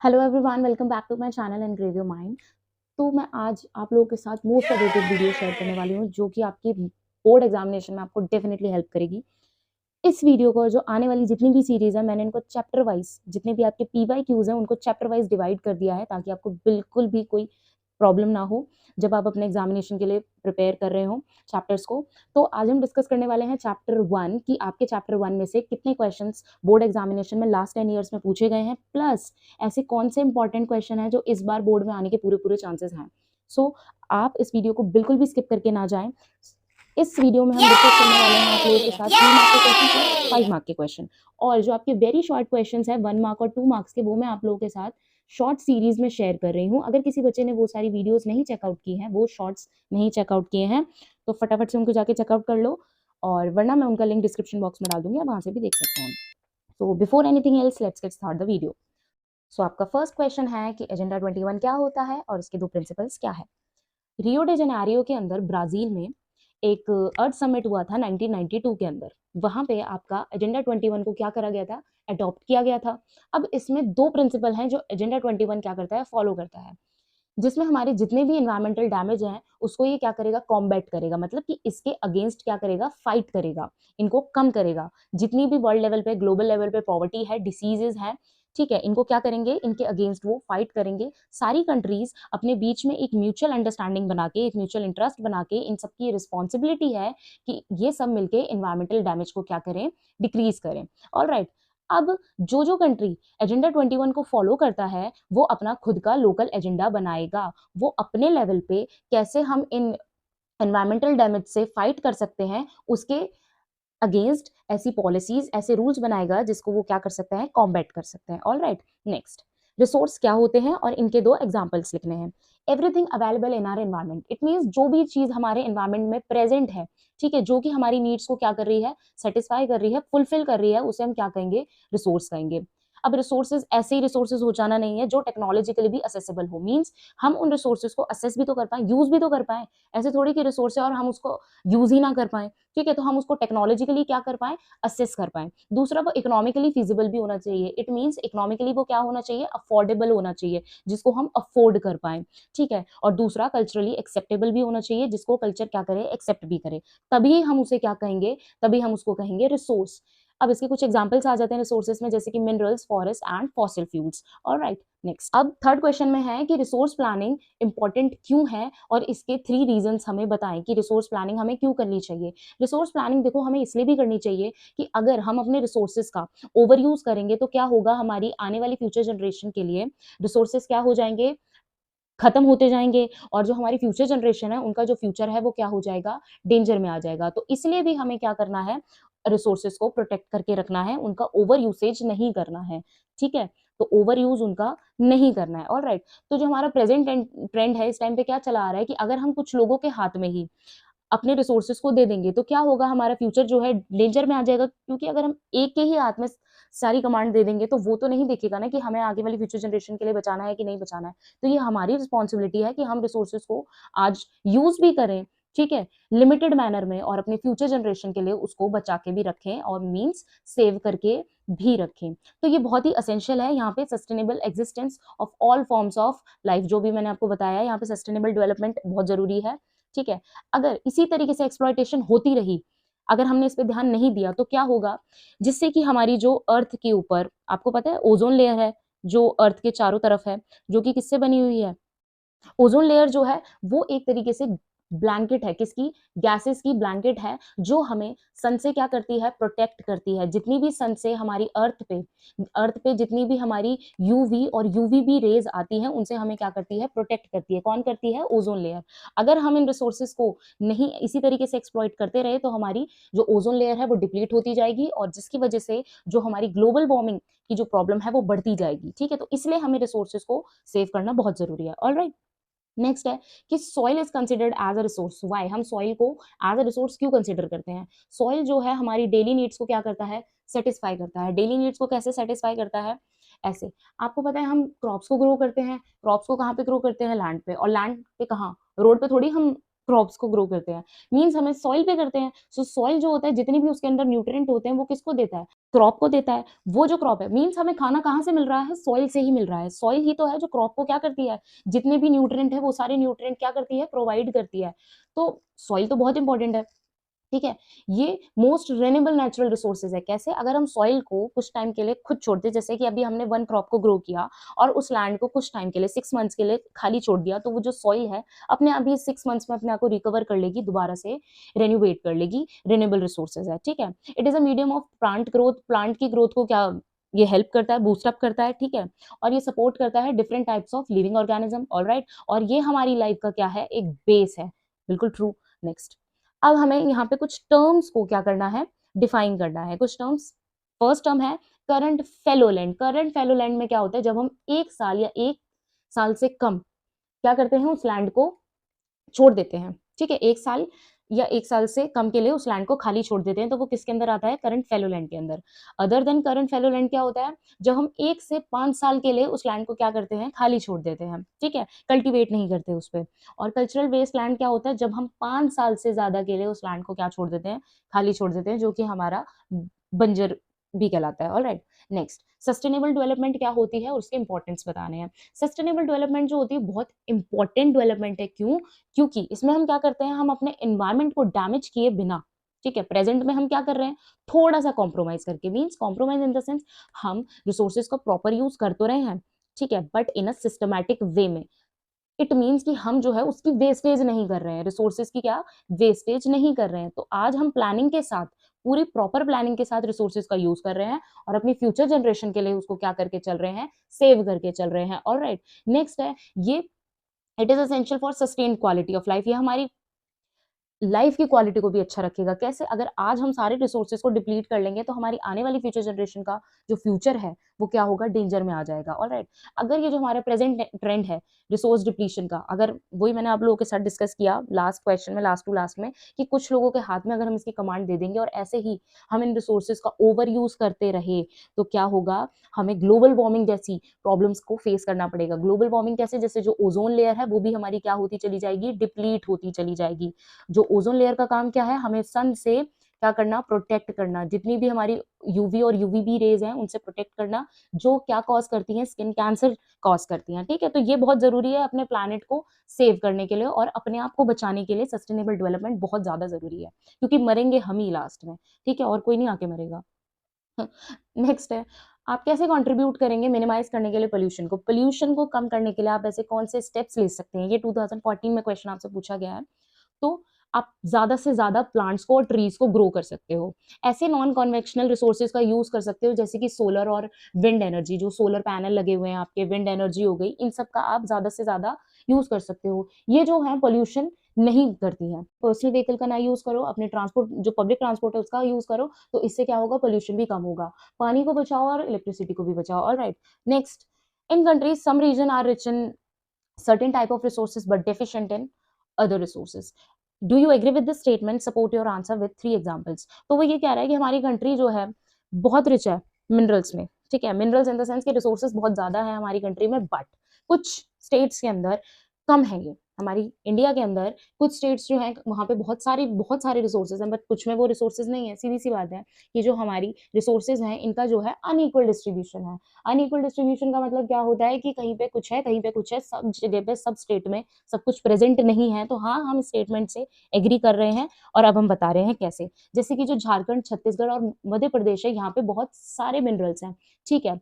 Hello everyone, welcome back to my channel engrave your mind. तो मैं आज आप लोगों के साथ मोस्ट अवेटेड वीडियो शेयर करने वाली हूँ जो कि आपकी बोर्ड एग्जामिनेशन में आपको डेफिनेटली हेल्प करेगी। इस वीडियो को जो आने वाली जितनी भी सीरीज है मैंने इनको चैप्टर वाइज, जितने भी आपके पीवाईक्यूज हैं उनको चैप्टर वाइज डिवाइड कर दिया है ताकि आपको बिल्कुल भी कोई प्रॉब्लम ना हो जब आप अपने एग्जामिनेशन के लिए प्रिपेयर कर रहे हो चैप्टर्स को। तो आज हम डिस्कस करने वाले हैं चैप्टर 1 कि आपके चैप्टर 1 में से कितने क्वेश्चंस बोर्ड एग्जामिनेशन में लास्ट 10 ईयर्स में पूछे गए हैं, प्लस ऐसे कौन से इंपॉर्टेंट क्वेश्चन हैं जो इस बार बोर्ड में आने के पूरे पूरे चांसेस हैं। सो आप इस वीडियो को बिल्कुल भी स्किप करके ना जाएं। इस वीडियो में हम डिस्कस करने वाले हैं आप लोगों के साथ 3 मार्क के क्वेश्चन और 5 मार्क के क्वेश्चन, और जो आपके वेरी शॉर्ट क्वेश्चंस है 1 मार्क और 2 मार्क्स के, वो मैं आप लोगों के साथ शॉर्ट सीरीज में शेयर कर रही हूँ। अगर किसी बच्चे ने वो सारी वीडियोस नहीं चेकआउट की हैं, वो शॉर्ट्स नहीं चेकआउट किए हैं, तो फटाफट से उनको जाके चेकआउट कर लो, और वरना मैं उनका लिंक डिस्क्रिप्शन बॉक्स में डाल दूंगी, आप वहां से भी देख सकते हैं। So before anything else let's get start the video. So आपका फर्स्ट क्वेश्चन है कि एजेंडा 21 क्या होता है और इसके 2 प्रिंसिपल्स क्या है। रियो डे जेनेरियो के अंदर ब्राजील में एक अर्थ समिट हुआ था 1992 के अंदर। वहां पे आपका एजेंडा 21 को क्या करा गया था, अडॉप्ट किया गया था। अब इसमें 2 प्रिंसिपल हैं जो एजेंडा 21 क्या करता है, फॉलो करता है, जिसमें हमारे जितने भी एनवायरमेंटल डैमेज हैं उसको ये क्या करेगा, कॉम्बैट करेगा, मतलब कि इसके अगेंस्ट क्या करेगा, फाइट करेगा, इनको कम करेगा। जितनी भी वर्ल्ड लेवल पे, ग्लोबल लेवल पे पॉवर्टी है, डिसीजेज है, ठीक है, इनको क्या करेंगे, इनके अगेंस्ट वो फाइट करेंगे। सारी कंट्रीज अपने बीच में एक म्यूचुअल अंडरस्टैंडिंग बना के, एक म्यूचुअल इंटरेस्ट बना के, इन सबकी रिस्पॉन्सिबिलिटी है कि ये सब मिलके एनवायरमेंटल डैमेज को क्या करें, डिक्रीज करें। ऑलराइट, अब जो कंट्री एजेंडा 21 को फॉलो करता है वो अपना खुद का लोकल एजेंडा बनाएगा। वो अपने लेवल पे कैसे हम इन एनवायरमेंटल डैमेज से फाइट कर सकते हैं, उसके अगेंस्ट ऐसी पॉलिसीज, ऐसे रूल्स बनाएगा जिसको वो क्या कर सकते हैं, कॉम्बैट कर सकते हैं। ऑल राइट, नेक्स्ट, रिसोर्स क्या होते हैं और इनके 2 एग्जाम्पल्स लिखने हैं। Everything available in are environment, it means जो भी चीज हमारे एनवायरमेंट में प्रेजेंट है, ठीक है, जो कि हमारी नीड्स को क्या कर रही है, सेटिस्फाई कर रही है, फुलफिल कर रही है, उसे हम क्या कहेंगे, रिसोर्स कहेंगे। अब रिसोर्सेज ऐसे ही रिसोर्सेज हो जाना नहीं है जो टेक्नोलॉजिकली भी असेसेबल हो, मीन्स हम उन रिसोर्सेज को असेस भी तो कर पाए, यूज भी तो कर पाए। ऐसे थोड़ी कि रिसोर्स है और हम उसको यूज ही ना कर पाए, ठीक है, तो हम उसको टेक्नोलॉजिकली क्या कर पाए, असेस कर पाए। दूसरा, वो इकोनॉमिकली फिजिबल भी होना चाहिए, इट मीन्स इकोनॉमिकली वो क्या होना चाहिए, अफोर्डेबल होना चाहिए, जिसको हम अफोर्ड कर पाए, ठीक है। और दूसरा, कल्चरली एक्सेप्टेबल भी होना चाहिए, जिसको कल्चर क्या करे, एक्सेप्ट भी करे, तभी हम उसे क्या कहेंगे, तभी हम उसको कहेंगे रिसोर्स। अब इसके कुछ एग्जांपल्स आ जाते हैं रिसोर्सेज में, जैसे कि minerals, forest and fossil fuels. Alright, next, अब थर्ड क्वेश्चन में है कि रिसोर्स प्लानिंग इंपॉर्टेंट क्यों है और इसके 3 रीजंस हमें बताएं कि रिसोर्स प्लानिंग हमें क्यों करनी चाहिए। रिसोर्स प्लानिंग देखो हमें इसलिए भी करनी चाहिए कि अगर हम अपने रिसोर्सेज का ओवर यूज करेंगे तो क्या होगा, हमारी आने वाली फ्यूचर जनरेशन के लिए रिसोर्सेज क्या हो जाएंगे, खत्म होते जाएंगे, और जो हमारी फ्यूचर जनरेशन है उनका जो फ्यूचर है वो क्या हो जाएगा, डेंजर में आ जाएगा। तो इसलिए भी हमें क्या करना है, रिसोर्सेज को प्रोटेक्ट करके रखना है, उनका ओवर यूसेज नहीं करना है, ठीक है, तो ओवर यूज उनका नहीं करना है। ऑलराइट, तो जो हमारा प्रेजेंट ट्रेंड है इस टाइम पे क्या चला आ रहा है कि अगर हम कुछ लोगों के हाथ में ही अपने रिसोर्सेज को दे देंगे तो क्या होगा, हमारा फ्यूचर जो है डेंजर में आ जाएगा, क्योंकि अगर हम एक के ही हाथ में सारी कमांड दे देंगे तो वो तो नहीं देखेगा ना कि हमें आगे वाली फ्यूचर जनरेशन के लिए बचाना है कि नहीं बचाना है। तो ये हमारी रिस्पॉन्सिबिलिटी है कि हम रिसोर्सेज को आज यूज भी करें, ठीक है, लिमिटेड मैनर में, और अपने फ्यूचर जनरेशन के लिए उसको बचा के भी रखें और मींस सेव करके भी रखें। तो ये बहुत ही असेंशियल है यहाँ पे, sustainable existence of all forms of life, जो भी मैंने आपको बताया है यहाँ पे सस्टेनेबल डेवलपमेंट बहुत जरूरी है, ठीक है। अगर इसी तरीके से एक्सप्लॉयटेशन होती रही, अगर हमने इस पे ध्यान नहीं दिया तो क्या होगा, जिससे कि हमारी जो अर्थ के ऊपर, आपको पता है ओजोन लेयर है जो अर्थ के चारों तरफ है, जो कि किससे बनी हुई है, ओजोन लेयर जो है वो एक तरीके से ब्लैंकेट है, किसकी, गैसेस की ब्लैंकेट है, जो हमें सन से क्या करती है, प्रोटेक्ट करती है। जितनी भी सन से हमारी अर्थ पे जितनी भी हमारी यूवी और यूवीबी रेज आती हैं उनसे हमें क्या करती है, प्रोटेक्ट करती है। कौन करती है, ओजोन लेयर। अगर हम इन रिसोर्सेज को नहीं इसी तरीके से एक्सप्लॉइट करते रहे तो हमारी जो ओजोन लेयर है वो डिप्लीट होती जाएगी, और जिसकी वजह से जो हमारी ग्लोबल वार्मिंग की जो प्रॉब्लम है वो बढ़ती जाएगी, ठीक है। तो इसलिए हमें रिसोर्सेज को सेव करना बहुत जरूरी है। ऑलराइट, नेक्स्ट है कि soil is considered as a resource. Why, हम सॉइल को एज अ रिसोर्स क्यों कंसिडर करते हैं। सॉइल जो है हमारी डेली नीड्स को क्या करता है, सेटिस्फाई करता है। डेली नीड्स को कैसे सेटिस्फाई करता है, ऐसे, आपको पता है हम क्रॉप्स को ग्रो करते हैं, क्रॉप्स को कहाँ पे ग्रो करते हैं, लैंड पे, और लैंड पे कहाँ, रोड पे थोड़ी हम क्रॉप्स को ग्रो करते हैं, मीन्स हमें सॉइल पे करते हैं। सो सॉइल जो होता है, जितने भी उसके अंदर न्यूट्रिएंट होते हैं, वो किसको देता है? क्रॉप को देता है। वो जो क्रॉप है, मीन्स हमें खाना कहाँ से मिल रहा है? सॉइल से ही मिल रहा है। सॉइल ही तो है जो क्रॉप को क्या करती है, जितने भी न्यूट्रिएंट है वो सारे न्यूट्रिएंट क्या करती है? प्रोवाइड करती है। तो सॉइल तो बहुत इंपॉर्टेंट है, ठीक है। ये मोस्ट रिन्यूएबल नेचुरल रिसोर्सेज है। कैसे? अगर हम सॉइल को कुछ टाइम के लिए खुद छोड़ दें, जैसे कि अभी हमने वन क्रॉप को ग्रो किया और उस लैंड को कुछ टाइम के लिए 6 मंथ्स के लिए खाली छोड़ दिया, तो वो जो सॉइल है अपने आप ही 6 मंथ्स में अपने आप को रिकवर कर लेगी, दोबारा से रेन्यूवेट कर लेगी। रिन्यूएबल रिसोर्सेज है, ठीक है। It is a medium of plant growth. Plant की ग्रोथ को क्या ये हेल्प करता है? बूस्ट अप करता है, ठीक है। और ये सपोर्ट करता है different types of living organism, alright. और ये हमारी लाइफ का क्या है? एक बेस है। बिल्कुल ट्रू। नेक्स्ट, अब हमें यहाँ पे कुछ टर्म्स को क्या करना है? डिफाइन करना है कुछ टर्म्स। फर्स्ट टर्म है करंट फेलोलैंड। करंट फेलोलैंड में क्या होता है? जब हम 1 साल या 1 साल से कम क्या करते हैं? उस लैंड को छोड़ देते हैं, ठीक है। 1 साल या 1 साल से कम के लिए उस लैंड को खाली छोड़ देते हैं, तो वो किसके अंदर आता है? करंट फेलोलैंड के अंदर। अदर देन करंट फेलोलैंड क्या होता है? जब हम 1 से 5 साल के लिए उस लैंड को क्या करते हैं? खाली छोड़ देते हैं, ठीक है, कल्टीवेट नहीं करते उस पर। और कल्चरल वेस्ट लैंड क्या होता है? जब हम 5 साल से ज्यादा के लिए उस लैंड को क्या छोड़ देते हैं? खाली छोड़ देते हैं, जो कि हमारा बंजर भी कहलाता है, ऑलराइट। नेक्स्ट, सस्टेनेबल डेवलपमेंट क्या होती है और उसके इंपॉर्टेंस बताने हैं। सस्टेनेबल डेवलपमेंट जो होती है बहुत इंपॉर्टेंट डेवलपमेंट है। क्यों? क्योंकि इसमें हम क्या करते हैं? हम अपने एनवायरमेंट को डैमेज किए बिना, ठीक है, प्रेजेंट में हम क्या कर रहे हैं? थोड़ा सा कॉम्प्रोमाइज करके, means compromise in the sense हम रिसोर्सेज का प्रॉपर यूज कर तो रहे हैं, ठीक है, but in a systematic way में। इट मीन्स कि हम जो है उसकी वेस्टेज नहीं कर रहे हैं, रिसोर्सेज की क्या वेस्टेज नहीं कर रहे हैं। तो आज हम प्लानिंग के साथ, पूरी प्रॉपर प्लानिंग के साथ रिसोर्सेज का यूज कर रहे हैं और अपनी फ्यूचर जनरेशन के लिए उसको क्या करके चल रहे हैं? सेव करके चल रहे हैं, ऑलराइट। नेक्स्ट है ये, it is essential for sustain quality of life. ये हमारी लाइफ की क्वालिटी को भी अच्छा रखेगा। कैसे? अगर आज हम सारे रिसोर्सेज को डिप्लीट कर लेंगे, तो हमारी आने वाली फ्यूचर जनरेशन का जो फ्यूचर है वो क्या होगा? डेंजर में आ जाएगा, ऑलराइट। अगर ये जो हमारा प्रेजेंट ट्रेंड है रिसोर्स डिप्लीशन का, अगर वही मैंने आप लोगों के साथ डिस्कस किया लास्ट क्वेश्चन में, लास्ट टू लास्ट में, कि कुछ लोगों के हाथ में अगर हम इसकी कमांड दे देंगे और ऐसे ही हम इन रिसोर्सेज का ओवर यूज करते रहे, तो क्या होगा? हमें ग्लोबल वार्मिंग जैसी प्रॉब्लम्स को फेस करना पड़ेगा। ग्लोबल वार्मिंग कैसे? जैसे जो ओजोन लेयर है वो भी हमारी क्या होती चली जाएगी? डिप्लीट होती चली जाएगी। जो ओजोन लेयर का काम क्या है? हमें सन से क्या करना? प्रोटेक्ट करना। जितनी भी हमारी यूवी और यूवीबी रेज हैं उनसे प्रोटेक्ट करना, जो क्या कॉज करती हैं? स्किन कैंसर कॉज करती हैं, ठीक है। तो ये बहुत जरूरी है अपने प्लैनेट को सेव करने के लिए और अपने आप को बचाने के लिए। सस्टेनेबल डेवलपमेंट बहुत ज्यादा जरूरी है, क्योंकि मरेंगे हम ही लास्ट में, ठीक है, और कोई नहीं आके मरेगा। नेक्स्ट है, आप कैसे कंट्रीब्यूट करेंगे मिनिमाइज करने के लिए पोल्यूशन को? पोल्यूशन को कम करने के लिए आप ऐसे कौन से स्टेप्स ले सकते हैं? ये 2014 में क्वेश्चन आपसे पूछा गया है। तो आप ज्यादा से ज्यादा प्लांट्स को और ट्रीज को ग्रो कर सकते हो। ऐसे नॉन कन्वेंशनल रिसोर्सेज का यूज कर सकते हो, जैसे कि सोलर और विंड एनर्जी। जो सोलर पैनल लगे हुए हैं आपके, विंड एनर्जी हो गई, इन सब का आप ज्यादा से ज्यादा यूज कर सकते हो। ये जो है पोल्यूशन नहीं करती है। पर्सनल व्हीकल का ना यूज करो, अपने ट्रांसपोर्ट जो पब्लिक ट्रांसपोर्ट है उसका यूज करो, तो इससे क्या होगा? पोल्यूशन भी कम होगा। पानी को बचाओ और इलेक्ट्रिसिटी को भी बचाओ, alright. Next, in countries some region are rich in certain type of resources but deficient in other resources. Do you agree with this statement? Support your answer with 3 examples. तो वो ये कह रहा है कि हमारी कंट्री जो है बहुत रिच है मिनरल्स में, ठीक है। मिनरल्स इन द सेंस के रिसोर्सेज बहुत ज्यादा है हमारी कंट्री में, बट कुछ स्टेट्स के अंदर कम है। ये हमारी इंडिया के अंदर कुछ स्टेट्स जो हैं वहाँ पे बहुत सारे रिसोर्सेज हैं, बट कुछ में वो रिसोर्सेज नहीं है। सीधी सी बात है, ये जो हमारी रिसोर्सेज हैं इनका जो है अनइक्वल डिस्ट्रीब्यूशन है। अनइक्वल डिस्ट्रीब्यूशन का मतलब क्या होता है? कि कहीं पे कुछ है, कहीं पे कुछ है, सब जगह पे सब स्टेट में सब कुछ प्रेजेंट नहीं है। तो हाँ, हम स्टेटमेंट से एग्री कर रहे हैं और अब हम बता रहे हैं कैसे। जैसे कि जो झारखंड, छत्तीसगढ़ और मध्य प्रदेश है, यहाँ पे बहुत सारे मिनरल्स हैं, ठीक है,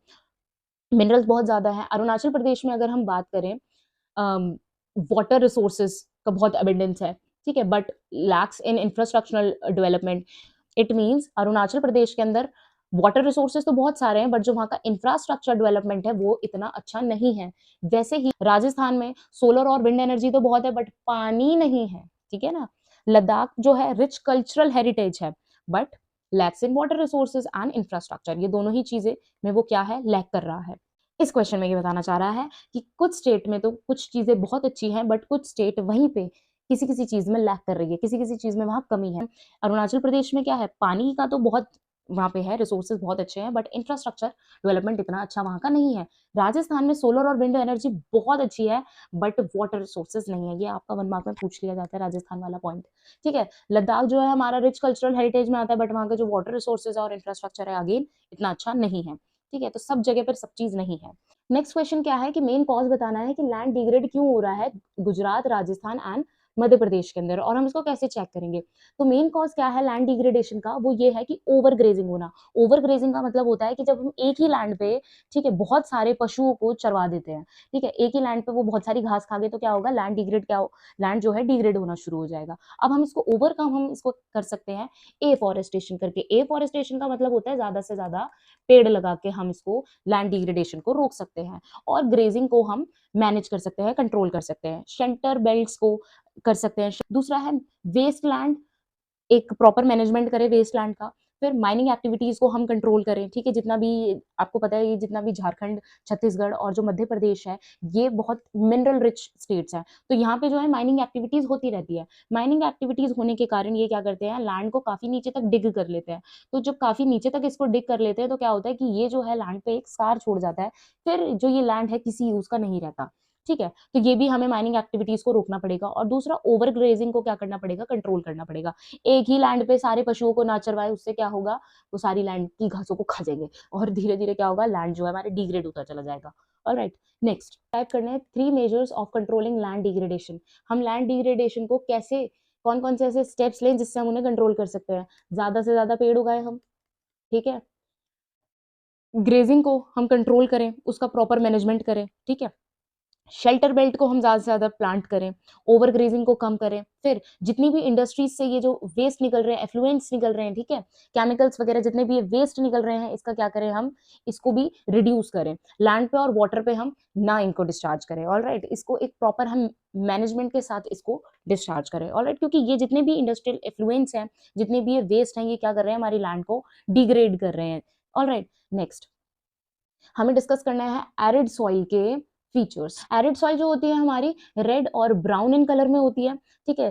मिनरल्स बहुत ज्यादा है। अरुणाचल प्रदेश में अगर हम बात करें, वाटर रिसोर्सेज का बहुत अबेंडेंस है, ठीक है, but lacks in infrastructural development. It means Arunachal Pradesh के अंदर वाटर रिसोर्सेज तो बहुत सारे हैं, बट जो वहाँ का इंफ्रास्ट्रक्चर डेवलपमेंट है वो इतना अच्छा नहीं है। वैसे ही राजस्थान में सोलर और विंड एनर्जी तो बहुत है, बट पानी नहीं है, ठीक है ना। लद्दाख जो है रिच कल्चरल हेरिटेज है, but lacks in water resources and infrastructure. ये दोनों ही चीजें में वो क्या है? लैक कर रहा है। इस क्वेश्चन में ये बताना चाह रहा है कि कुछ स्टेट में तो कुछ चीजें बहुत अच्छी हैं, बट कुछ स्टेट वहीं पे किसी किसी चीज में लैक कर रही है, किसी किसी चीज में वहां कमी है। अरुणाचल प्रदेश में क्या है? पानी का तो बहुत वहाँ पे है, रिसोर्सेज बहुत अच्छे हैं, बट इंफ्रास्ट्रक्चर डेवलपमेंट इतना अच्छा वहाँ का नहीं है। राजस्थान में सोलर और विंड एनर्जी बहुत अच्छी है, बट वाटर रिसोर्सेज नहीं है। ये आपका 1 मार्क में पूछ लिया जाता है राजस्थान वाला पॉइंट, ठीक है। लद्दाख जो है हमारा रिच कल्चरल हेरिटेज में आता है, बट वहाँ का जो वाटर रिसोर्सेज और इंफ्रास्ट्रक्चर है अगेन इतना अच्छा नहीं है, ठीक है। तो सब जगह पर सब चीज नहीं है। नेक्स्ट क्वेश्चन क्या है कि मेन कॉज बताना है कि लैंड डिग्रेड क्यों हो रहा है गुजरात, राजस्थान एंड मध्य प्रदेश के अंदर, और हम इसको कैसे चेक करेंगे। तो मेन कॉज क्या है लैंड डिग्रेडेशन का, वो ये है कि ओवर ग्रेजिंग होना। ओवर ग्रेजिंग का मतलब होता है कि जब हम एक ही लैंड पे, ठीक है, बहुत सारे पशुओं को चरवा देते हैं, ठीक है, एक ही लैंड पे वो बहुत सारी घास खा गए, तो क्या होगा, लैंड डिग्रेड, क्या लैंड जो है डिग्रेड होना शुरू हो जाएगा। अब हम इसको ओवरकम हम इसको कर सकते हैं एफॉरेस्टेशन करके। एफॉरेस्टेशन का मतलब होता है ज्यादा से ज्यादा पेड़ लगा के हम इसको लैंड डिग्रेडेशन को रोक सकते हैं, और ग्रेजिंग को हम मैनेज कर सकते हैं, कंट्रोल कर सकते हैं, शेल्टर बेल्ट्स को कर सकते हैं। दूसरा है वेस्ट लैंड, एक प्रॉपर मैनेजमेंट करें वेस्ट लैंड का। फिर माइनिंग एक्टिविटीज को हम कंट्रोल करें, ठीक है। जितना भी आपको पता है, ये जितना भी झारखंड, छत्तीसगढ़ और जो मध्य प्रदेश है, ये बहुत मिनरल रिच स्टेट्स हैं, तो यहाँ पे जो है माइनिंग एक्टिविटीज होती रहती है। माइनिंग एक्टिविटीज होने के कारण ये क्या करते हैं, लैंड को काफी नीचे तक डिग कर लेते हैं। तो जब काफी नीचे तक इसको डिग कर लेते हैं, तो क्या होता है कि ये जो है लैंड पे एक स्कार छोड़ जाता है, फिर जो ये लैंड है किसी यूज का नहीं रहता, ठीक है। तो ये भी हमें माइनिंग एक्टिविटीज को रोकना पड़ेगा। और दूसरा, ओवर ग्रेजिंग को क्या करना पड़ेगा, कंट्रोल करना पड़ेगा। एक ही लैंड पे सारे पशुओं को ना चरवाए, उससे क्या होगा, वो सारी लैंड की घासों को खा जाएंगे, और धीरे धीरे क्या होगा, लैंड जो है हमारे डिग्रेड होता चला जाएगा। ऑलराइट, नेक्स्ट टाइप करने हैं 3 measures of controlling land degradation. हम लैंड डिग्रेडेशन को कैसे, कौन कौन से ऐसे स्टेप्स लें जिससे हम उन्हें कंट्रोल कर सकते हैं। ज्यादा से ज्यादा पेड़ उगाए हम, ठीक है, ग्रेजिंग को हम कंट्रोल करें, उसका प्रॉपर मैनेजमेंट करें, ठीक है, शेल्टर बेल्ट को हम ज्यादा से ज्यादा प्लांट करें, ओवर ग्रेजिंग को कम करें। फिर जितनी भी इंडस्ट्रीज से ये जो वेस्ट निकल रहे हैं, एफ्लुएंट्स निकल रहे हैं, ठीक है, केमिकल्स वगैरह जितने भी ये वेस्ट निकल रहे हैं, इसका क्या करें, हम इसको भी रिड्यूस करें। लैंड पे और वाटर पे हम ना इनको डिस्चार्ज करें, ऑलराइट, इसको एक प्रॉपर हम मैनेजमेंट के साथ इसको डिस्चार्ज करें, ऑलराइट, क्योंकि ये जितने भी इंडस्ट्रियल एफ्लुएंट्स हैं, जितने भी ये वेस्ट हैं, ये क्या कर रहे हैं, हमारी लैंड को डिग्रेड कर रहे हैं। ऑलराइट, नेक्स्ट हमें डिस्कस करना है एरिड सॉइल के फीचर्स। एरिड सॉइल जो होती है हमारी रेड और ब्राउन इन कलर में होती है, ठीक है।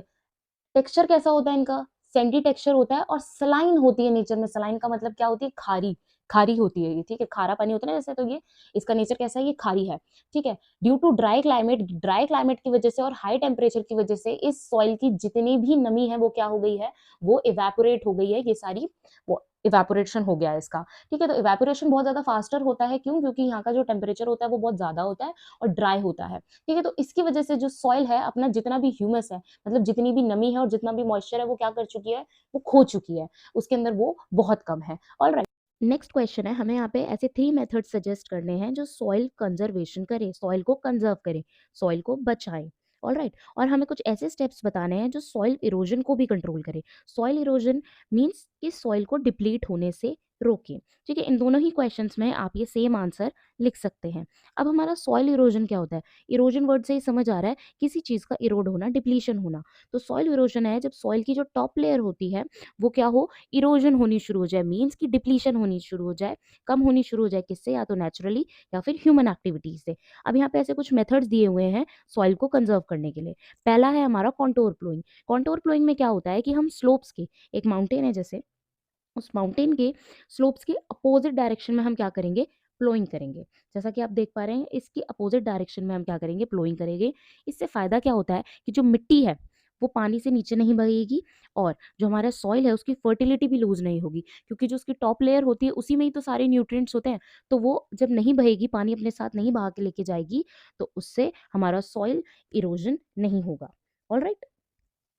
टेक्सचर कैसा होता है इनका, सैंडी टेक्सचर होता है, और सलाइन होती है नेचर में। सलाइन का मतलब क्या होती है, खारी, खारी होती है ये, ठीक है, खारा पानी होता है ना जैसे, तो ये इसका नेचर कैसा है, ये खारी है, ठीक है। ड्यू टू ड्राई क्लाइमेट की वजह से और हाई टेम्परेचर की वजह से इस सॉइल की जितनी भी नमी है वो क्या हो गई है, वो इवेपोरेट हो गई है, ये सारी वो इवेपोरेशन हो गया है इसका, ठीक है। तो इवेपोरेशन बहुत ज्यादा फास्टर होता है, क्यों, क्योंकि यहाँ का जो टेम्परेचर होता है वो बहुत ज्यादा होता है और ड्राई होता है, ठीक है। तो इसकी वजह से जो सॉइल है अपना जितना भी ह्यूमस है, मतलब जितनी भी नमी है और जितना भी मॉइस्चर है, वो क्या कर चुकी है, वो खो चुकी है, उसके अंदर वो बहुत कम है। ऑलराइट, नेक्स्ट क्वेश्चन है, हमें यहाँ पे ऐसे 3 मेथड सजेस्ट करने हैं जो सॉइल कंजर्वेशन करे, सॉइल को कंजर्व करे, सॉइल को बचाए। ऑलराइट, और हमें कुछ ऐसे स्टेप्स बताने हैं जो सॉइल इरोजन को भी कंट्रोल करे। सॉइल इरोजन मींस कि सॉइल को डिप्लीट होने से रोके, ठीक है। इन दोनों ही क्वेश्चंस में आप ये सेम आंसर लिख सकते हैं। अब हमारा सॉइल इरोजन क्या होता है, इरोजन वर्ड से ही समझ आ रहा है किसी चीज का इरोड होना, डिप्लीशन होना। तो सॉइल इरोजन है जब सॉइल की जो टॉप लेयर होती है वो क्या हो, इरोजन होनी शुरू हो जाए, मीन्स की डिप्लीशन होनी शुरू हो जाए, कम होनी शुरू हो जाए, किससे, या तो नेचुरली या फिर ह्यूमन एक्टिविटीज से। अब यहाँ पे ऐसे कुछ मेथड्स दिए हुए हैं सॉइल को कंजर्व करने के लिए। पहला है हमारा कॉन्टोर प्लोइंग। कॉन्टोर प्लोइंग में क्या होता है कि हम स्लोप्स के, एक माउंटेन है जैसे, उस माउंटेन के स्लोप्स के अपोजिट डायरेक्शन में हम क्या करेंगे, प्लोइंग करेंगे। जैसा कि आप देख पा रहे हैं, इसकी अपोजिट डायरेक्शन में हम क्या करेंगे, प्लोइंग करेंगे। इससे फायदा क्या होता है कि जो मिट्टी है वो पानी से नीचे नहीं बहेगी, और जो हमारा सॉइल है उसकी फर्टिलिटी भी लूज नहीं होगी, क्योंकि जो उसकी टॉप लेयर होती है उसी में ही तो सारे न्यूट्रिएंट्स होते हैं। तो वो जब नहीं बहेगी, पानी अपने साथ नहीं बहा के लेके जाएगी, तो उससे हमारा सॉइल इरोजन नहीं होगा। ऑलराइट,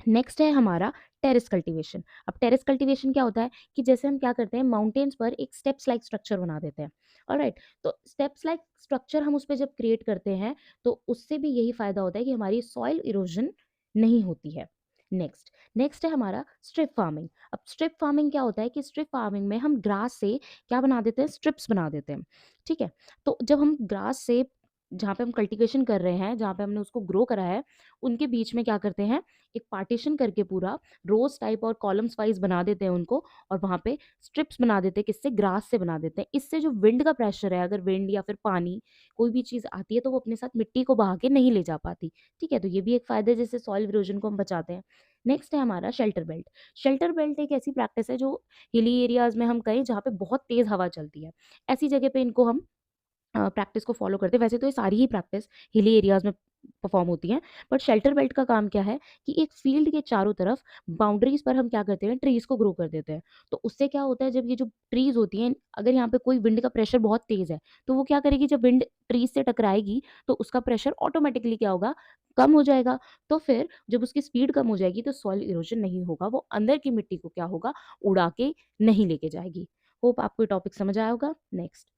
नेक्स्ट है हमारा टेरेस कल्टीवेशन। अब टेरेस कल्टीवेशन क्या होता है कि जैसे हम क्या करते हैं, माउंटेन्स पर एक स्टेप्स लाइक स्ट्रक्चर बना देते हैं। ऑलराइट, तो स्टेप्स लाइक स्ट्रक्चर हम उस पर जब क्रिएट करते हैं, तो उससे भी यही फायदा होता है कि हमारी सॉइल इरोजन नहीं होती है। नेक्स्ट है हमारा स्ट्रिप फार्मिंग। अब स्ट्रिप फार्मिंग क्या होता है कि स्ट्रिप फार्मिंग में हम ग्रास से क्या बना देते हैं, स्ट्रिप्स बना देते हैं, ठीक है। तो जब हम ग्रास से, जहाँ पे हम कल्टीवेशन कर रहे हैं, जहाँ पे हमने उसको ग्रो करा है, उनके बीच में क्या करते हैं, एक पार्टीशन करके पूरा रोज टाइप और कॉलम्स वाइज बना देते हैं उनको, और वहाँ पे स्ट्रिप्स बना देते हैं, किससे, ग्रास से बना देते हैं। इससे जो विंड का प्रेशर है, अगर विंड या फिर पानी कोई भी चीज़ आती है, तो वो अपने साथ मिट्टी को बहा के नहीं ले जा पाती, ठीक है। तो ये भी एक फायदा है जिससे सॉइल इरोजन को हम बचाते हैं। नेक्स्ट है हमारा शेल्टर बेल्ट। शेल्टर बेल्ट एक ऐसी प्रैक्टिस है जो हिली एरियाज़ में हम कहें जहाँ पे बहुत तेज़ हवा चलती है, ऐसी जगह पे इनको हम प्रैक्टिस को फॉलो करते हैं। वैसे तो ये सारी ही प्रैक्टिस हिली एरियाज़ में परफॉर्म होती हैं, बट शेल्टर बेल्ट का काम क्या है कि एक फील्ड के चारों तरफ बाउंड्रीज़ पर हम क्या करते हैं, ट्रीज़ को ग्रो कर देते हैं। तो उससे क्या होता है, जब ये जो ट्रीज़ होती हैं, अगर यहाँ पे कोई विंड का प्रेशर बहुत तेज़ है, तो वो क्या करेगी, जब विंड ट्रीज़ से टकराएगी, तो उसका प्रेशर ऑटोमैटिकली क्या होगा, कम हो जाएगा। तो फिर जब उसकी स्पीड कम हो जाएगी, तो सॉइल इरोजन नहीं होगा, वो अंदर की मिट्टी को क्या होगा, उड़ा के नहीं लेके जाएगी। होप आपको ये टॉपिक समझ आया होगा। नेक्स्ट,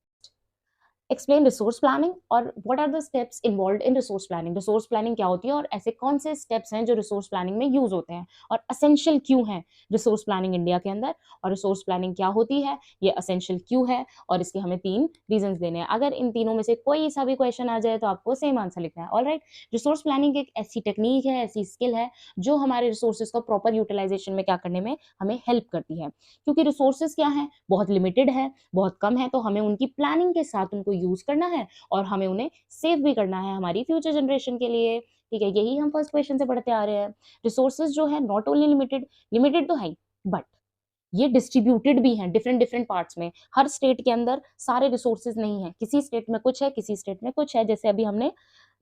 एक्सप्लेन रिसोर्स प्लानिंग और what are the steps involved in resource planning. Resource planning क्या होती है और ऐसे कौन से स्टेप्स हैं जो रिसोर्स प्लानिंग में यूज होते हैं और असेंशियल क्यों है रिसोर्स प्लानिंग इंडिया के अंदर, और रिसोर्स प्लानिंग क्या होती है, ये असेंशियल क्यों है, और इसके हमें 3 रीजंस देने हैं। अगर इन तीनों में से कोई सा भी क्वेश्चन आ जाए तो आपको सेम आंसर लिखना है। ऑलराइट, रिसोर्स प्लानिंग एक ऐसी टेक्निक है, ऐसी स्किल है जो हमारे रिसोर्सेज को प्रॉपर यूटिलाइजेशन में क्या करने में हमें हेल्प करती है। क्योंकि रिसोर्सेज क्या है, बहुत लिमिटेड है, बहुत कम है, तो हमें उनकी प्लानिंग के साथ उनको यूज करना है और हमें उन्हें सेव भी करना है हमारी फ्यूचर जनरेशन के लिए। ठीक है, यही हम फर्स्ट क्वेश्चन से पढ़ते आ रहे हैं। रिसोर्सेज जो है नॉट ओनली लिमिटेड, लिमिटेड तो है ही, बट ये डिस्ट्रीब्यूटेड भी हैं डिफरेंट डिफरेंट पार्ट्स में। हर स्टेट के अंदर सारे रिसोर्सेज नहीं है, किसी स्टेट में कुछ है, किसी स्टेट में कुछ है, जैसे अभी हमने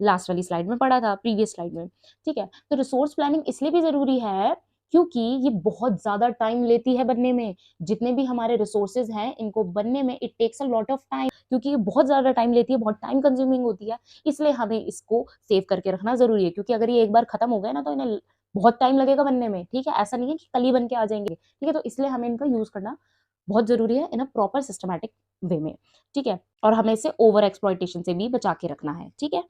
लास्ट वाली स्लाइड में पढ़ा था, प्रीवियस स्लाइड में। ठीक है, तो रिसोर्स प्लानिंग इसलिए भी जरूरी है क्योंकि ये बहुत ज्यादा टाइम लेती है बनने में। जितने भी हमारे रिसोर्सेज हैं, इनको बनने में it takes a lot of time, क्योंकि ये बहुत ज्यादा टाइम लेती है, बहुत टाइम कंज्यूमिंग होती है। इसलिए हमें इसको सेव करके रखना जरूरी है, क्योंकि अगर ये एक बार खत्म हो गया ना, तो इन्हें बहुत टाइम लगेगा बनने में। ठीक है, ऐसा नहीं है कि कल ही बन के आ जाएंगे। ठीक है, तो इसलिए हमें इनका यूज करना बहुत जरूरी है इन अ प्रॉपर सिस्टमैटिक वे में। ठीक है, और हमें इसे ओवर एक्सप्लॉइटेशन से भी बचा के रखना है। ठीक है,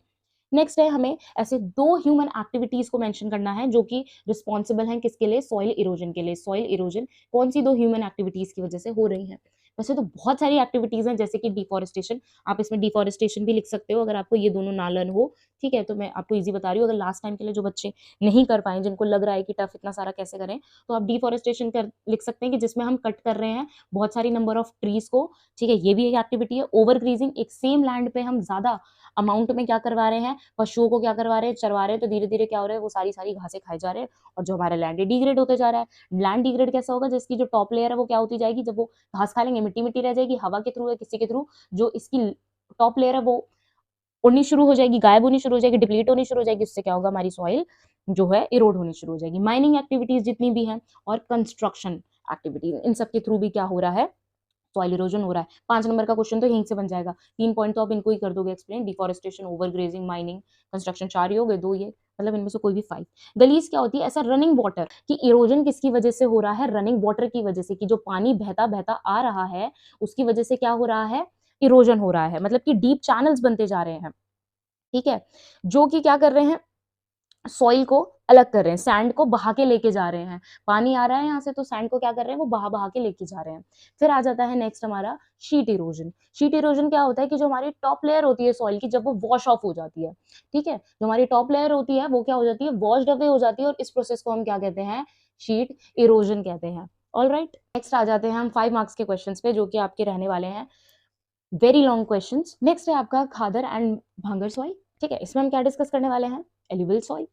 नेक्स्ट है हमें ऐसे 2 ह्यूमन एक्टिविटीज को मेंशन करना है जो कि रिस्पॉन्सिबल हैं किसके लिए, सॉइल इरोजन के लिए। सॉइल इरोजन कौन सी 2 ह्यूमन एक्टिविटीज की वजह से हो रही है। वैसे तो बहुत सारी एक्टिविटीज हैं, जैसे कि डिफॉरेस्टेशन, आप इसमें डिफॉरेस्टेशन भी लिख सकते हो अगर आपको ये दोनों ना लर्न हो। ठीक है, तो मैं आपको इजी बता रही हूँ, अगर लास्ट टाइम के लिए जो बच्चे नहीं कर पाए, जिनको लग रहा है कि टफ इतना सारा कैसे करें, तो आप डिफॉरेस्टेशन कर लिख सकते हैं कि जिसमें हम कट कर रहे हैं बहुत सारी नंबर ऑफ ट्रीज को। ठीक है, ये भी एक एक्टिविटी है। ओवर ग्रीजिंग, एक सेम लैंड पे हम ज्यादा अमाउंट में क्या करवा रहे हैं, पशुओं को क्या करवा रहे हैं, चरवा रहे हैं, तो धीरे धीरे क्या हो रहा है, वो सारी सारी घासें खाए जा रहे हैं और जो हमारा लैंड है डिग्रेड होते जा रहा है। लैंड डिग्रेड कैसा होगा, जिसकी जो टॉप लेयर है वो क्या होती जाएगी, जब वो घास खा लेंगे मिट्टी मिट्टी रह जाएगी, हवा के थ्रू या किसी के थ्रू जो इसकी टॉप लेयर है वो उड़नी शुरू हो जाएगी, गायब होनी शुरू हो जाएगी, डिप्लीट होनी शुरू हो जाएगी। उससे क्या होगा, हमारी सॉइल जो है इरोड होनी शुरू हो जाएगी। माइनिंग एक्टिविटीज जितनी भी हैं और कंस्ट्रक्शन एक्टिविटीज, इन सब के थ्रू भी क्या हो रहा है, सॉइल इरोजन हो रहा है। 5 नंबर का क्वेश्चन तो यहीं से बन जाएगा। 3 पॉइंट तो आप इनको ही कर दोगे explain, deforestation, overgrazing, mining, construction. 4 ही हो गए, 2 ये, मतलब इनमें से कोई भी 5। गलीज क्या होती है, ऐसा रनिंग वाटर की इरोजन किसकी वजह से हो रहा है, रनिंग वाटर की वजह से, कि जो पानी बहता बहता आ रहा है उसकी वजह से क्या हो रहा है, इरोजन हो रहा है, मतलब कि डीप चैनल्स बनते जा रहे हैं। ठीक है, जो कि क्या कर रहे हैं, सॉइल को अलग कर रहे हैं, सैंड को बहा के लेके जा रहे हैं। पानी आ रहा है यहाँ से, तो सैंड को क्या कर रहे हैं, वो बहा बहा के लेके जा रहे हैं। फिर आ जाता है नेक्स्ट हमारा शीट इरोजन। शीट इरोजन क्या होता है कि जो हमारी टॉप लेयर होती है सॉइल की, जब वो वॉश ऑफ हो जाती है, ठीक है, जो हमारी टॉप लेयर होती है वो क्या हो जाती है, वॉश्ड अवे हो जाती है, और इस प्रोसेस को हम क्या कहते हैं, शीट इरोजन कहते हैं। ऑलराइट, नेक्स्ट आ जाते हैं हम 5 मार्क्स के क्वेश्चंस पे, जो कि आपके रहने वाले हैं वेरी लॉन्ग क्वेश्चंस। नेक्स्ट है आपका खादर एंड भांगर सॉइल। ठीक है, इसमें हम क्या डिस्कस करने वाले हैं, एल्यूवियल सॉइल।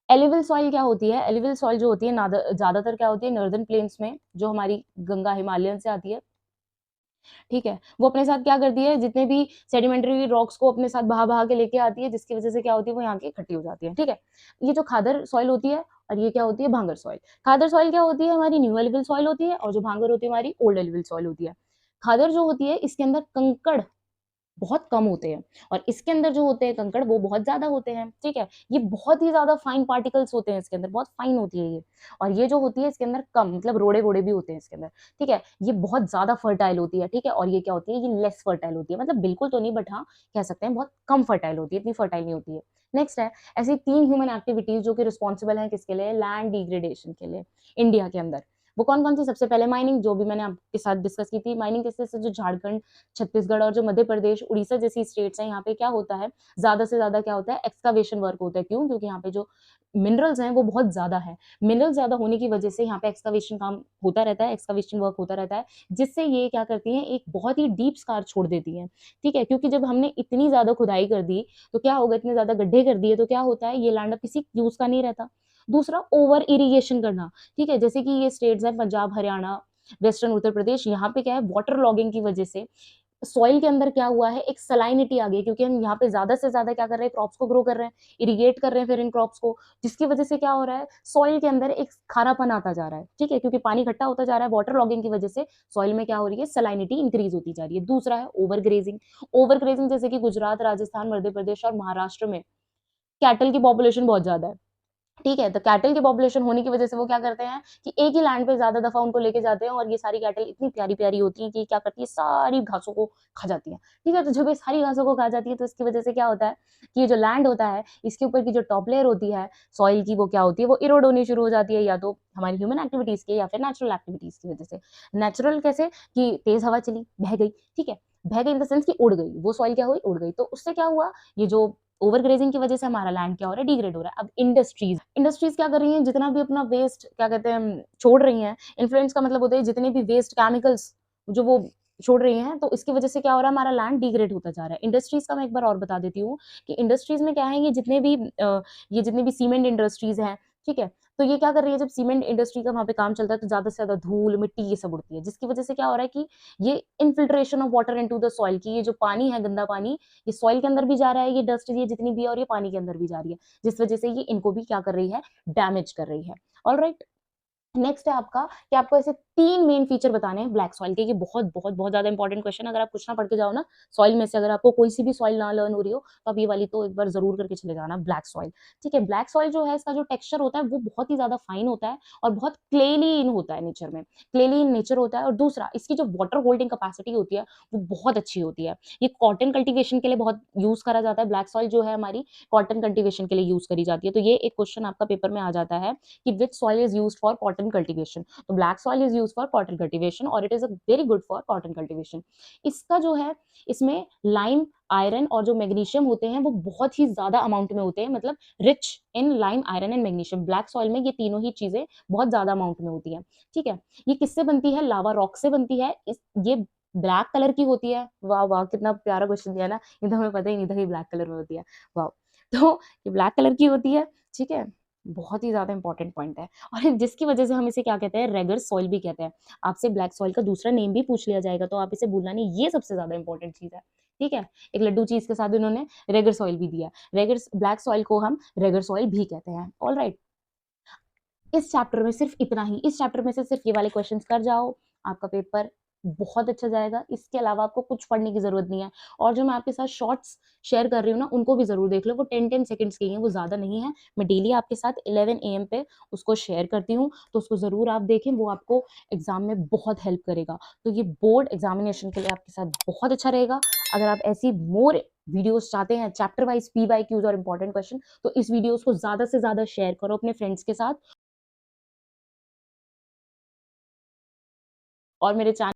एलिविल सॉइल क्या होती है, एलिविल सॉइल जो होती है ज्यादातर क्या होती है, नॉर्दर्न प्लेन्स में, जो हमारी गंगा हिमालयन से आती है। ठीक है, वो अपने साथ क्या करती है, जितने भी सेडिमेंट्री रॉक्स को अपने साथ बहा बहा के लेके आती है, जिसकी वजह से क्या होती है, वो यहाँ की इकट्ठी हो जाती है। ठीक है, ये जो खादर सॉइल होती है और ये क्या होती है, भांगर सॉइल। खादर सॉइल क्या होती है, हमारी न्यू एलिविल सॉइल होती है, और जो भांगर होती है हमारी ओल्ड एलिविल सॉइल होती है। खादर जो होती है इसके अंदर कंकड़ बहुत कम होते हैं, और इसके अंदर जो होते हैं कंकड़ वो बहुत ज्यादा होते हैं। ठीक है, ये बहुत ही ज्यादा फाइन पार्टिकल्स होते हैं इसके अंदर, बहुत फाइन होती है ये। और ये जो होती है इसके अंदर कम, मतलब रोड़े रोड़े भी होते हैं इसके अंदर। ठीक है, ये बहुत ज्यादा फर्टाइल होती है। ठीक है, और ये क्या होती है, ये लेस फर्टाइल होती है, मतलब बिल्कुल तो नहीं, बट हाँ कह सकते हैं बहुत कम फर्टाइल होती है, इतनी फर्टाइल नहीं होती है। नेक्स्ट है ऐसी 3 ह्यूमन एक्टिविटीज जो कि रिस्पॉन्सिबल है किसके लिए, लैंड डिग्रेडेशन के लिए इंडिया के अंदर। वो कौन कौन सी, सबसे पहले माइनिंग, जो भी मैंने आपके साथ डिस्कस की थी। माइनिंग किससे से, जो झारखंड, छत्तीसगढ़ और जो मध्य प्रदेश, उड़ीसा जैसी स्टेट्स हैं, यहाँ पे क्या होता है, ज्यादा से ज्यादा क्या होता है, एक्सकावेशन वर्क होता है। क्यों, क्योंकि यहाँ पे जो मिनरल्स हैं वो बहुत ज्यादा है। मिनरल ज्यादा होने की वजह से यहाँ पे एक्सकावेशन काम होता रहता है, एक्सकावेशन वर्क होता रहता है, जिससे ये क्या करती हैं, एक बहुत ही डीप स्कार छोड़ देती हैं। ठीक है, क्योंकि जब हमने इतनी ज्यादा खुदाई कर दी तो क्या होगा, इतने ज्यादा गड्ढे कर दिए तो क्या होता है, ये लैंड अब किसी यूज का नहीं रहता। दूसरा ओवर इरिगेशन करना, ठीक है, जैसे कि ये स्टेट्स हैं पंजाब, हरियाणा, वेस्टर्न उत्तर प्रदेश, यहाँ पे क्या है वाटर लॉगिंग की वजह से सॉइल के अंदर क्या हुआ है, एक सलाइनिटी आ गई, क्योंकि हम यहाँ पे ज्यादा से ज्यादा क्या कर रहे हैं, क्रॉप्स को ग्रो कर रहे हैं, इरिगेट कर रहे हैं फिर इन क्रॉप्स को, जिसकी वजह से क्या हो रहा है, सॉइल के अंदर एक खारापन आता जा रहा है, ठीक है, क्योंकि पानी इकट्ठा होता जा रहा है, वाटर लॉगिंग की वजह से सॉइल में क्या हो रही है, सलाइनिटी इंक्रीज होती जा रही है। दूसरा है ओवर ग्रेजिंग। ओवर ग्रेजिंग जैसे कि गुजरात, राजस्थान, मध्य प्रदेश और महाराष्ट्र में कैटल की पॉपुलेशन बहुत ज्यादा है, ठीक है, तो कैटल की पॉपुलेशन होने की वजह से वो क्या करते हैं कि एक ही लैंड पे ज्यादा दफा उनको लेके जाते हैं, और ये सारी कैटल इतनी प्यारी प्यारी होती है कि क्या करती है, सारी घासों को खा जाती है, ठीक है, तो जब ये सारी घासों को खा जाती है तो इसकी वजह से क्या होता है कि ये जो लैंड होता है इसके ऊपर की जो टॉप लेयर होती है सॉइल की, वो क्या होती है, वो इरोड होनी शुरू हो जाती है, या तो हमारी ह्यूमन एक्टिविटीज की या फिर नेचुरल एक्टिविटीज की वजह से। नेचुरल कैसे कि तेज हवा चली, बह गई, ठीक है, बह गई इन द सेंस कि उड़ गई, वो सॉइल क्या हुई, उड़ गई, तो उससे क्या हुआ, ये जो ओवर ग्रेजिंग की वजह से हमारा लैंड क्या हो रहा है, डिग्रेड हो रहा है। अब इंडस्ट्रीज इंडस्ट्रीज क्या कर रही हैं, जितना भी अपना वेस्ट क्या कहते हैं छोड़ रही हैं, इन्फ्लुएंस का मतलब होता है जितने भी वेस्ट केमिकल्स जो वो छोड़ रही हैं, तो इसकी वजह से क्या हो रहा है, हमारा लैंड डिग्रेड होता जा रहा है। इंडस्ट्रीज का मैं एक बार और बता देती हूँ कि इंडस्ट्रीज में क्या है, ये जितने भी सीमेंट इंडस्ट्रीज हैं, ठीक है, तो ये क्या कर रही है, जब सीमेंट इंडस्ट्री का वहां पे काम चलता है तो ज्यादा से ज्यादा धूल मिट्टी ये सब उड़ती है, जिसकी वजह से क्या हो रहा है कि ये infiltration of water into the soil की, ये जो पानी है गंदा पानी, ये सॉइल के अंदर भी जा रहा है, ये डस्ट ये जितनी भी है, और ये पानी के अंदर भी जा रही है, जिस वजह से ये इनको भी क्या कर रही है, डैमेज कर रही है। ऑलराइट, नेक्स्ट है आपका कि आपको ऐसे 3 मेन फीचर बताने हैं ब्लैक सॉइल के। ये बहुत बहुत बहुत ज्यादा इंपॉर्टेंट क्वेश्चन, अगर आप कुछ ना पढ़ के जाओ ना सॉइल में से, अगर आपको कोई सी भी सॉइल ना लर्न हो रही हो तो आप ये वाली तो एक बार जरूर करके चले जाना, ब्लैक सॉइल, ठीक है। ब्लैक सॉइल जो है इसका जो टेक्सचर होता है वो बहुत ही ज्यादा फाइन होता है और बहुत क्लेली इन होता है नेचर में, क्लेली इन नेचर होता है। और दूसरा इसकी जो वाटर होल्डिंग कैपेसिटी होती है वो बहुत अच्छी होती है। ये कॉटन कल्टीवेशन के लिए बहुत यूज करा जाता है, ब्लैक सॉइल जो है हमारी कॉटन कल्टीवेशन के लिए यूज करी जाती है। तो ये एक क्वेश्चन आपका पेपर में आ जाता है कि which soil is used for cotton cultivation. तो black soil is used for cotton cultivation और it is a very good for cotton cultivation. इसका जो है इसमें लाइम, आयरन और जो मैग्नीशियम होते हैं वो बहुत ही ज्यादा अमाउंट में होते हैं, मतलब rich in lime, iron and magnesium. Black soil में ये तीनों ही चीजें बहुत ज्यादा अमाउंट में होती है, ठीक है। ये किससे बनती है, लावा रॉक से बनती है। ये ब्लैक कलर की होती है। वाह वाह, कितना प्यारा क्वेश्चन दिया ना, ये तो हमें पता ही नहीं था कि ब्लैक कलर में होती है। वाह, तो ये ब्लैक कलर की होती है, ठीक है। बहुत ही ज्यादा इंपॉर्टेंट पॉइंट है, और जिसकी वजह से हम इसे क्या कहते हैं, रेगर सॉइल भी कहते हैं। आपसे ब्लैक सॉइल का दूसरा नेम भी पूछ लिया जाएगा तो आप इसे भूलना नहीं, ये सबसे ज्यादा इंपॉर्टेंट चीज है, ठीक है। एक लड्डू चीज के साथ इन्होंने रेगर सॉइल भी दिया। रेगर ब्लैक सॉइल को हम रेगर सॉइल भी कहते हैं। ऑल राइट, इस चैप्टर में सिर्फ इतना ही, इस चैप्टर में से सिर्फ ये वाले क्वेश्चंस कर जाओ, आपका पेपर बहुत अच्छा जाएगा। इसके अलावा आपको कुछ पढ़ने की जरूरत नहीं है। और जो मैं आपके साथ शॉर्ट्स शेयर कर रही हूँ ना, उनको भी जरूर देख लो, वो 10-10 सेकंड्स की हैं, वो ज्यादा नहीं है। मैं डेली आपके साथ 11 AM पे उसको शेयर करती हूँ, तो उसको जरूर आप देखें, वो आपको एग्जाम में बहुत हेल्प करेगा। तो ये बोर्ड एग्जामिनेशन के लिए आपके साथ बहुत अच्छा रहेगा। अगर आप ऐसी मोर वीडियोस चाहते हैं, चैप्टर वाइज PYQs और इंपॉर्टेंट क्वेश्चन, तो इस वीडियोस को ज्यादा से ज्यादा शेयर करो अपने फ्रेंड्स के साथ, और मेरे चैनल